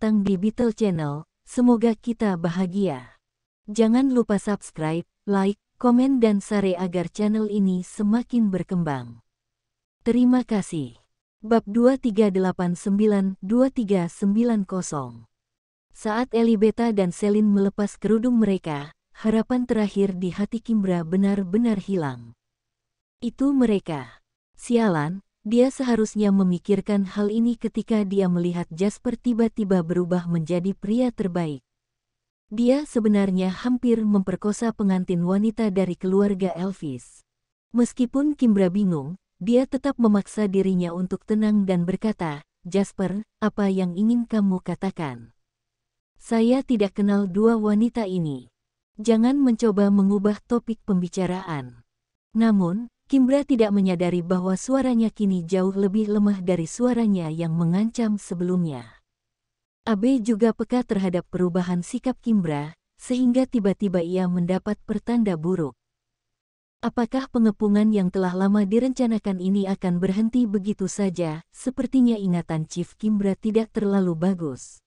datang di Beetle Channel, semoga kita bahagia. Jangan lupa subscribe, like, komen dan share agar channel ini semakin berkembang. Terima kasih. Bab 2389-2390. Saat Elibeta dan Selin melepas kerudung mereka, harapan terakhir di hati Kimbra benar-benar hilang. Itu mereka. Sialan, dia seharusnya memikirkan hal ini ketika dia melihat Jasper tiba-tiba berubah menjadi pria terbaik. Dia sebenarnya hampir memperkosa pengantin wanita dari keluarga Elvis. Meskipun Kimbra bingung, dia tetap memaksa dirinya untuk tenang dan berkata, "Jasper, apa yang ingin kamu katakan? Saya tidak kenal dua wanita ini. Jangan mencoba mengubah topik pembicaraan." Namun, Kimbra tidak menyadari bahwa suaranya kini jauh lebih lemah dari suaranya yang mengancam sebelumnya. Abe juga peka terhadap perubahan sikap Kimbra, sehingga tiba-tiba ia mendapat pertanda buruk. Apakah pengepungan yang telah lama direncanakan ini akan berhenti begitu saja? Sepertinya ingatan Chief Kimbra tidak terlalu bagus.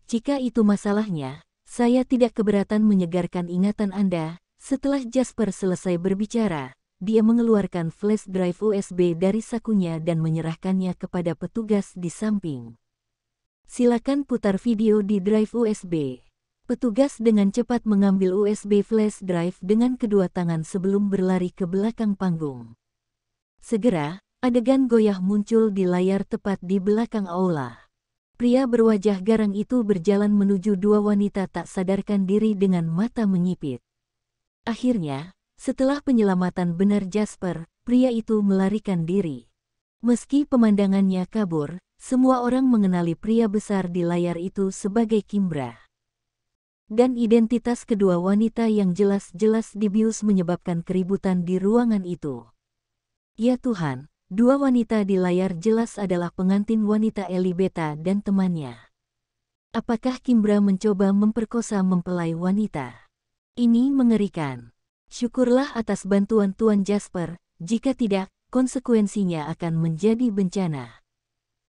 Jika itu masalahnya, saya tidak keberatan menyegarkan ingatan Anda. Setelah Jasper selesai berbicara, dia mengeluarkan flash drive USB dari sakunya dan menyerahkannya kepada petugas di samping. "Silakan putar video di drive USB." Petugas dengan cepat mengambil USB flash drive dengan kedua tangan sebelum berlari ke belakang panggung. Segera, adegan goyah muncul di layar tepat di belakang aula. Pria berwajah garang itu berjalan menuju dua wanita tak sadarkan diri dengan mata menyipit. Akhirnya, setelah penyelamatan benar Jasper, pria itu melarikan diri. Meski pemandangannya kabur, semua orang mengenali pria besar di layar itu sebagai Kimbra. Dan identitas kedua wanita yang jelas-jelas dibius menyebabkan keributan di ruangan itu. Ya Tuhan, dua wanita di layar jelas adalah pengantin wanita Elibeta dan temannya. Apakah Kimbra mencoba memperkosa mempelai wanita? Ini mengerikan. Syukurlah atas bantuan Tuan Jasper, jika tidak, konsekuensinya akan menjadi bencana.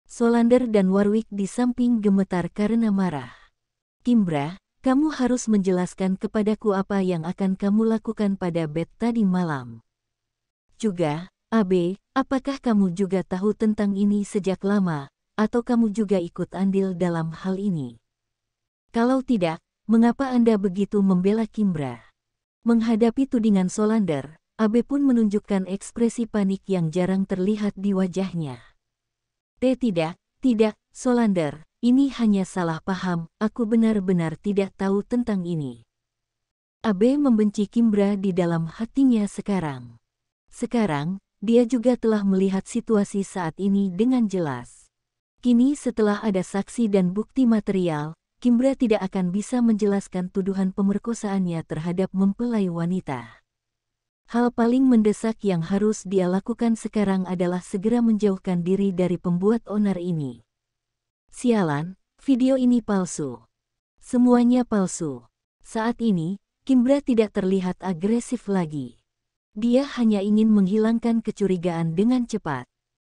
Solander dan Warwick di samping gemetar karena marah. "Kimbra, kamu harus menjelaskan kepadaku apa yang akan kamu lakukan pada bed tadi malam. Juga, Abe, apakah kamu juga tahu tentang ini sejak lama, atau kamu juga ikut andil dalam hal ini? Kalau tidak, mengapa Anda begitu membela Kimbra?" Menghadapi tudingan Solander, Abe pun menunjukkan ekspresi panik yang jarang terlihat di wajahnya. Tidak, Solander, ini hanya salah paham, aku benar-benar tidak tahu tentang ini." Abe membenci Kimbra di dalam hatinya sekarang. Sekarang, dia juga telah melihat situasi saat ini dengan jelas. Kini setelah ada saksi dan bukti material, Kimbra tidak akan bisa menjelaskan tuduhan pemerkosaannya terhadap mempelai wanita. Hal paling mendesak yang harus dia lakukan sekarang adalah segera menjauhkan diri dari pembuat onar ini. Sialan, video ini palsu. Semuanya palsu. Saat ini, Kimbra tidak terlihat agresif lagi. Dia hanya ingin menghilangkan kecurigaan dengan cepat.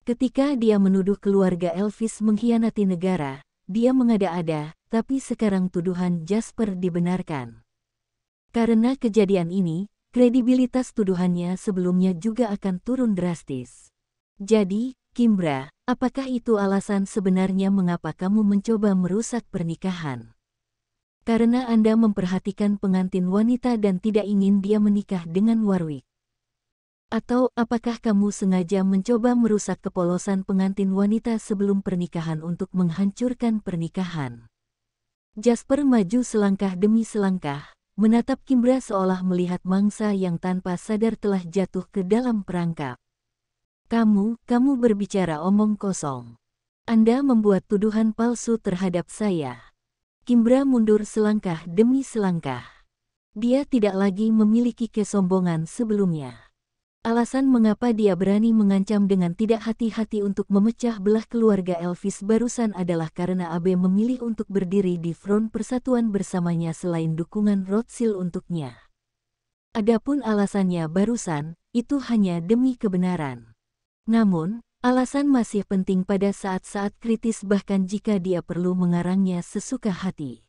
Ketika dia menuduh keluarga Elvis mengkhianati negara, dia mengada-ada, tapi sekarang tuduhan Jasper dibenarkan. Karena kejadian ini, kredibilitas tuduhannya sebelumnya juga akan turun drastis. Jadi, Kimbra, apakah itu alasan sebenarnya mengapa kamu mencoba merusak pernikahan? Karena Anda memperhatikan pengantin wanita dan tidak ingin dia menikah dengan Warwick? Atau apakah kamu sengaja mencoba merusak kepolosan pengantin wanita sebelum pernikahan untuk menghancurkan pernikahan? Jasper maju selangkah demi selangkah, menatap Kimbra seolah melihat mangsa yang tanpa sadar telah jatuh ke dalam perangkap. Kamu berbicara omong kosong. Anda membuat tuduhan palsu terhadap saya." Kimbra mundur selangkah demi selangkah. Dia tidak lagi memiliki kesombongan sebelumnya. Alasan mengapa dia berani mengancam dengan tidak hati-hati untuk memecah belah keluarga Elvis barusan adalah karena Abe memilih untuk berdiri di front persatuan bersamanya selain dukungan Rothschild untuknya. Adapun alasannya barusan, itu hanya demi kebenaran. Namun, Alasan masih penting pada saat-saat kritis bahkan jika dia perlu mengarangnya sesuka hati.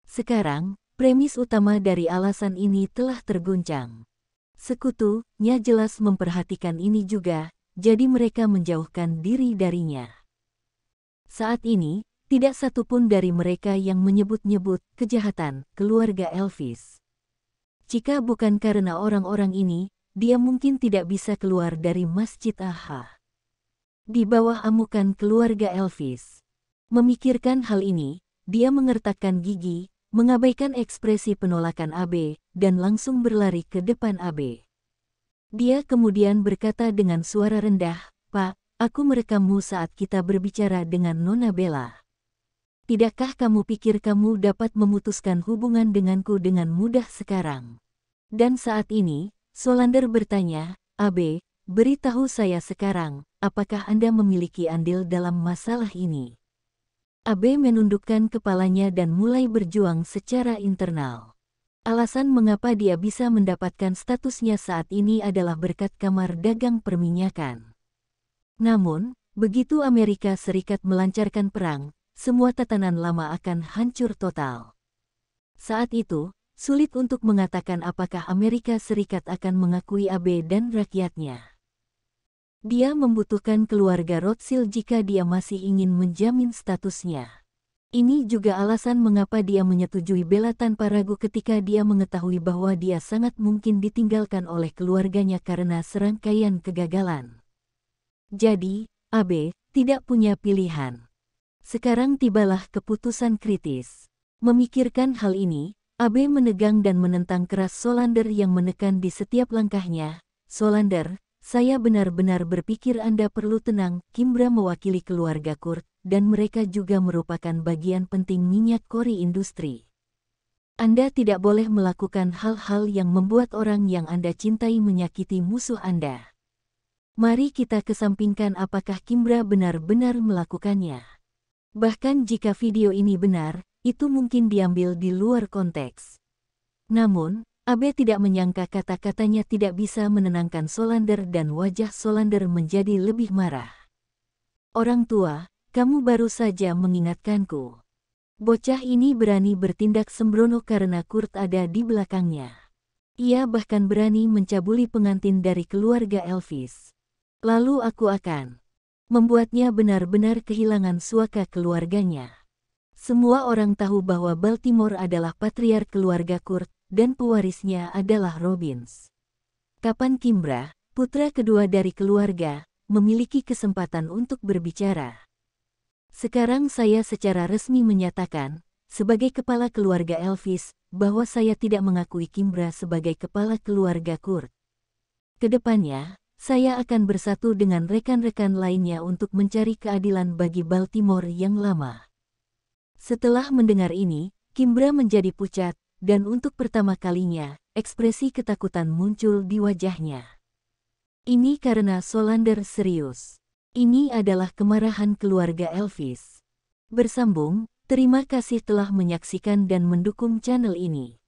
Sekarang, premis utama dari alasan ini telah terguncang. Sekutunya jelas memperhatikan ini juga, jadi mereka menjauhkan diri darinya. Saat ini, tidak satupun dari mereka yang menyebut-nyebut kejahatan keluarga Elvis. Jika bukan karena orang-orang ini, dia mungkin tidak bisa keluar dari Masjid Aha. Di bawah amukan keluarga Elvis. Memikirkan hal ini, dia mengertakkan gigi, mengabaikan ekspresi penolakan AB, dan langsung berlari ke depan AB. Dia kemudian berkata dengan suara rendah, "Pak, aku merekammu saat kita berbicara dengan Nona Bella. Tidakkah kamu pikir kamu dapat memutuskan hubungan denganku dengan mudah sekarang?" Dan saat ini, Solander bertanya, "AB, beritahu saya sekarang, apakah Anda memiliki andil dalam masalah ini?" AB menundukkan kepalanya dan mulai berjuang secara internal. Alasan mengapa dia bisa mendapatkan statusnya saat ini adalah berkat kamar dagang perminyakan. Namun, begitu Amerika Serikat melancarkan perang, semua tatanan lama akan hancur total. Saat itu, sulit untuk mengatakan apakah Amerika Serikat akan mengakui AB dan rakyatnya. Dia membutuhkan keluarga Rothschild jika dia masih ingin menjamin statusnya. Ini juga alasan mengapa dia menyetujui Bella tanpa ragu ketika dia mengetahui bahwa dia sangat mungkin ditinggalkan oleh keluarganya karena serangkaian kegagalan. Jadi, AB tidak punya pilihan. Sekarang tibalah keputusan kritis. Memikirkan hal ini, AB menegang dan menentang keras Solander yang menekan di setiap langkahnya. "Solander, saya benar-benar berpikir Anda perlu tenang." Kimbra mewakili keluarga Kurt, dan mereka juga merupakan bagian penting minyak kori industri. Anda tidak boleh melakukan hal-hal yang membuat orang yang Anda cintai menyakiti musuh Anda. Mari kita kesampingkan apakah Kimbra benar-benar melakukannya. Bahkan jika video ini benar, itu mungkin diambil di luar konteks. Namun, AB tidak menyangka kata-katanya tidak bisa menenangkan Solander dan wajah Solander menjadi lebih marah. "Orang tua, kamu baru saja mengingatkanku. Bocah ini berani bertindak sembrono karena Kurt ada di belakangnya. Ia bahkan berani mencabuli pengantin dari keluarga Elvis. Lalu aku akan membuatnya benar-benar kehilangan suaka keluarganya." Semua orang tahu bahwa Baltimore adalah patriark keluarga Kurt, dan pewarisnya adalah Robbins. Kapan Kimbra, putra kedua dari keluarga, memiliki kesempatan untuk berbicara? Sekarang saya secara resmi menyatakan, sebagai kepala keluarga Elvis, bahwa saya tidak mengakui Kimbra sebagai kepala keluarga Kurt. Kedepannya, saya akan bersatu dengan rekan-rekan lainnya untuk mencari keadilan bagi Baltimore yang lama. Setelah mendengar ini, Kimbra menjadi pucat, dan untuk pertama kalinya, ekspresi ketakutan muncul di wajahnya. Ini karena Solander serius. Ini adalah kemarahan keluarga Elvis. Bersambung, terima kasih telah menyaksikan dan mendukung channel ini.